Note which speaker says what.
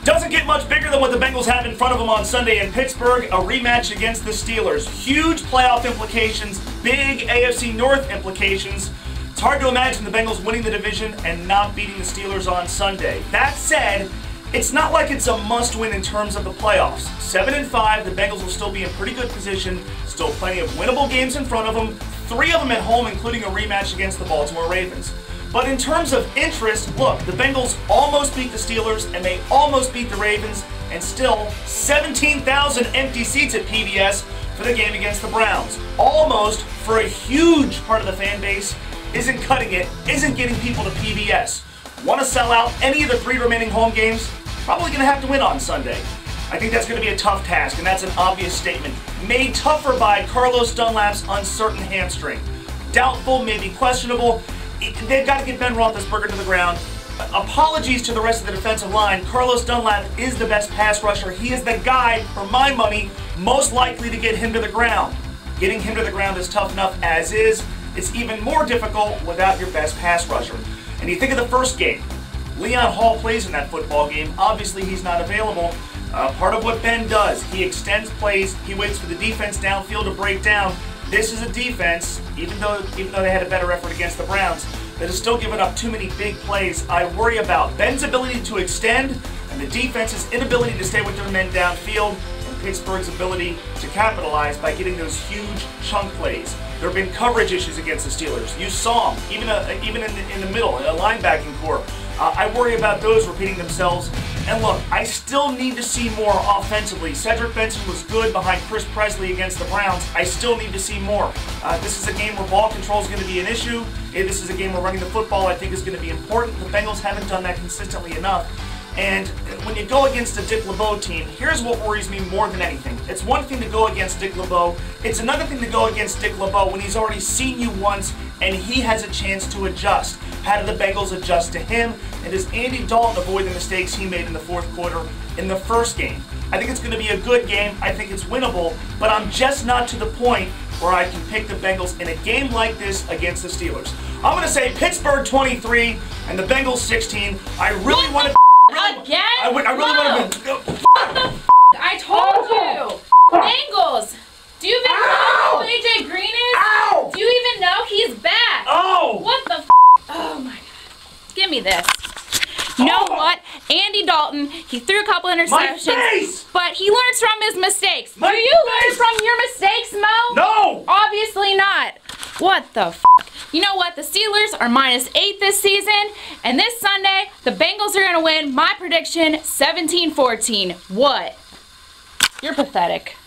Speaker 1: Doesn't get much bigger than what the Bengals have in front of them on Sunday in Pittsburgh, a rematch against the Steelers. Huge playoff implications, big AFC North implications. It's hard to imagine the Bengals winning the division and not beating the Steelers on Sunday. That said, it's not like it's a must-win in terms of the playoffs. 7-5, the Bengals will still be in pretty good position, still plenty of winnable games in front of them, 3 of them at home, including a rematch against the Baltimore Ravens. But in terms of interest, look, the Bengals almost beat the Steelers and they almost beat the Ravens, and still 17,000 empty seats at PBS for the game against the Browns. Almost, for a huge part of the fan base, isn't cutting it, isn't getting people to PBS. Want to sell out any of the 3 remaining home games? Probably going to have to win on Sunday. I think that's going to be a tough task, and that's an obvious statement. Made tougher by Carlos Dunlap's uncertain hamstring. Doubtful, maybe questionable. They've got to get Ben Roethlisberger to the ground. Apologies to the rest of the defensive line. Carlos Dunlap is the best pass rusher. He is the guy, for my money, most likely to get him to the ground. Getting him to the ground is tough enough as is. It's even more difficult without your best pass rusher. And you think of the first game. Leon Hall plays in that football game. Obviously, he's not available. Part of what Ben does, he extends plays. He waits for the defense downfield to break down. This is a defense, even though they had a better effort against the Browns, that has still given up too many big plays. I worry about Ben's ability to extend and the defense's inability to stay with their men downfield, and Pittsburgh's ability to capitalize by getting those huge chunk plays. There have been coverage issues against the Steelers. You saw them, even in the middle, in a linebacking core. I worry about those repeating themselves. And look, I still need to see more offensively. Cedric Benson was good behind Chris Presley against the Browns. I still need to see more. This is a game where ball control is going to be an issue. This is a game where running the football, I think, is going to be important. The Bengals haven't done that consistently enough. And when you go against a Dick LeBeau team, here's what worries me more than anything. It's one thing to go against Dick LeBeau. It's another thing to go against Dick LeBeau when he's already seen you once and he has a chance to adjust. How do the Bengals adjust to him? And does Andy Dalton avoid the mistakes he made in the fourth quarter in the first game? I think it's going to be a good game. I think it's winnable, but I'm just not to the point where I can pick the Bengals in a game like this against the Steelers. I'm going to say Pittsburgh 23 and the Bengals 16. I really want to...
Speaker 2: Again?
Speaker 1: I really want to...
Speaker 2: What the f***? I told you! Bengals! Do you even know who AJ Green is?
Speaker 1: Ow!
Speaker 2: Do you even know he's back?
Speaker 1: Oh!
Speaker 2: What the f***? Oh my god. Give me this. You know what? Andy Dalton, he threw a couple interceptions, but he learns from his mistakes. Do you learn from your mistakes, Mo?
Speaker 1: No!
Speaker 2: Obviously not. What the f***? You know what? The Steelers are -8 this season, and this Sunday, the Bengals are going to win. My prediction, 17-14. What? You're pathetic.